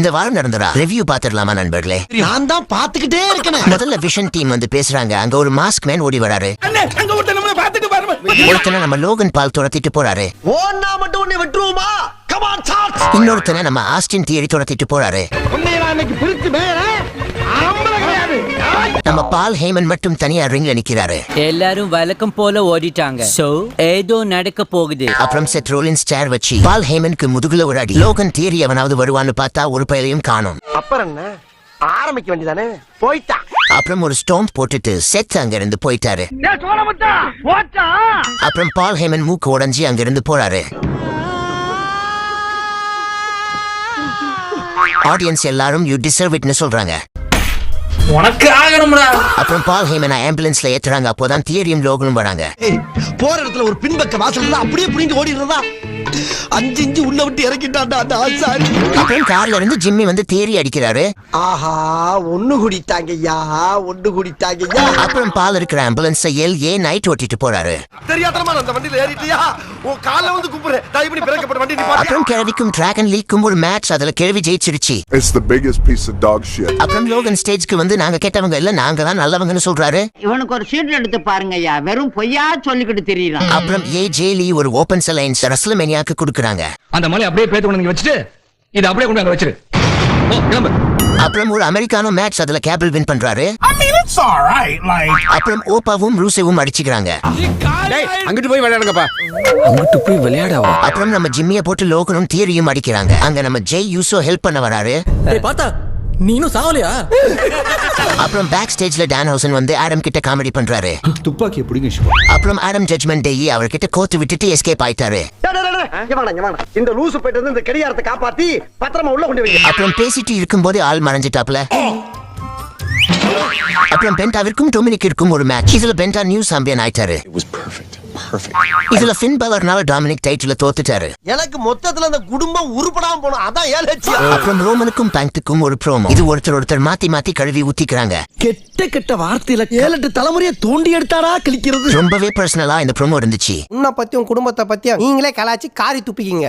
இந்த வாரம் நடந்ததா ரிவ்யூ பாத்துடலாமா நண்பர்களே? நான் தான் பாத்துக்கிட்டே இருக்கேன். முதல்ல விஷன் டீம் வந்து பேசுறாங்க. அங்க ஒரு மாஸ்க் மேன் ஓடி வராரு. ஒருத்தனை நம்ம லோகன் பால் துரத்திட்டு போறாரு. ஓன்னா மட்டும் உன்னை விட்டுருவோமா? Come on chat. இன்னொருத்தனை நம்ம ஆஸ்டின் தியரி துரத்திட்டு போறாரு. உன்னை நான் இன்னைக்கு பிரிச்சு மேயறேன். ஆம்பள கிடையாது. நம்ம பால் ஹேமன் மட்டும் தனியா ரிங்ல நிக்கிறாரு. எல்லாரும் வழக்கம் போல ஓடிட்டாங்க. சோ ஏதோ நடக்க போகுது. அப்புறம் செத் ரோலின்ஸ் சேர் வச்சு பால் ஹேமனுக்கு முதுகுல ஒரு அடி. லோகன் தியரி அவனாவது வருவான்னு பார்த்தா ஒரு பயிலையும் காணோம். அப்புறம் என்ன ஆரம்பிக்க வேண்டியதானே? போய்ட்டா. அப்புறம் ஒரு ஸ்டோன் போட்டுட்டு செத் அங்க இருந்து போயிட்டாரு. அப்புறம் பால் ஹேமன் மூக்கு உடைஞ்சி அங்க இருந்து போறாரு. ஆடியன்ஸ் எல்லாரும் யூ டிசர்வ் இட்னு சொல்றாங்க. உனக்கு ஆகணும்டா. அப்புறம் பால் ஹேமன் ஆம்புலன்ஸ்ல ஏத்துறாங்க. அப்போதான் தியரியும் லோகனும் வராங்க. போற இடத்துல ஒரு பின்பக்க வாசல் இருந்தா அப்படியே புடிங்க ஓடிடுறதா? 5 இன்ச்சு உள்ள விட்டு இறக்கிட்டான்டா அந்த ஆசாரி. அப்புறம் கார்ல இருந்து ஜிம்மி வந்து தியரி அடிக்கிறாரு. ஆஹா, ஒண்ணு குடித்தாங்கய்யா, ஒண்ணு குடித்தாங்கய்யா. அப்புறம் பால் இருக்கிற ஆம்புலன்ஸ் ஏ நைட் ஓட்டிட்டு போறாரு. தெரியாதமா அந்த வண்டியில ஏறிட்டியா? உன் கால்ல வந்து குப்புறேன். தயவு பண்ணி பிரேக்கப்பட்ட வண்டி நிப்பாட்டு. அப்புறம் கிழவிக்கும் டிராகன் லீக்கும் ஒரு மேட்ச். அதுல கிழவி ஜெயிச்சிருச்சு. It's the biggest piece of dog shit. அப்புறம் லோகன் ஸ்டேஜ்க்கு வந்து நாங்க கெட்டவங்க இல்ல, நாங்க தான் நல்லவங்கன்னு சொல்றாரு. இவனுக்கு ஒரு சீட் எடுத்து பாருங்க ஐயா, வெறும் பொய்யா சொல்லிக்கிட்டு தெரியலாம். அப்புறம் ஜேலி ஒரு ஓபன் சலைன்ஸ் ரஸ்லமேனியாக்கு கொடுக்குறாங்க. அந்த மாதிரி அப்படியே பேத்து கொண்டு வச்சுட்டு இதை அப்படியே கொண்டு அங்க வச்சிரு. ஓ, கிளம்பு. அப்புறம் ஒரு அமெரிக்கானோ மேட்ச். அதுல கேபிள் வின் பண்றாரு. அப்புறம் ஓப்பாவும் ரூசேவும் அடிச்சுக்கிறாங்க. அங்கிட்டு போய் விளையாடுங்கப்பா. அங்கிட்டு போய் விளையாடாவா? அப்புறம் நம்ம ஜிம்மிய போட்டு லோகனும் தியரியும் அடிக்கிறாங்க. அங்க நம்ம ஜெய் யூசோ ஹெல்ப் பண்ண வராரு. பார்த்தா நீனும் சாவலையா? அப்புறம் பேக் ஸ்டேஜ்ல டான் ஹவுசன் வந்து ஆடம் கிட்ட காமெடி பண்றாரு. துப்பாக்கி எப்படிங்க? அப்புறம் ஆடம் ஜட்ஜ்மெண்ட் டே அவர்கிட்ட கோத்து விட்டுட்டு எஸ்கேப் ஆயிட்டாரு. இந்த லூசு போயிட்டு வந்து இந்த கடியாரத்தை காப்பாத்தி பத்திரமா உள்ள கொண்டு வைங்க. அப்புறம் பேசிட்டு இருக்கும்போது ஆள் மறைஞ்சிட்டாப்ல. அப்புறம் பென்டாவிற்கும் டொமினிக்கிற்கும் ஒரு மேட்ச். இதுல பென்டா நியூ சாம்பியன் ஆயிட்டாரு. இதுல ஃபின் பலர்னால டாமினிக் டைட்டில தோத்துட்டாரு. எனக்கு மொத்தத்துல அந்த குடும்பம் உருப்படாம போனோம். அதான் ஏன் லட்சியம். அப்புறம் ரோமனுக்கும் பேங்க்குக்கும் ஒரு ப்ரோமோ. இது ஒருத்தர் மாத்தி மாத்தி கழுவி ஊத்திக்கிறாங்க. கெட்ட கெட்ட வார்த்தையில 7-8 தலைமுறையை தோண்டி எடுத்தாரா கிழிக்கிறது. ரொம்பவே பர்சனலா இந்த ப்ரோமோ இருந்துச்சு. உன்னை பத்தியும் குடும்பத்தை பத்தியும் நீங்களே கலாச்சி காரி துப்பிக்கிங்க.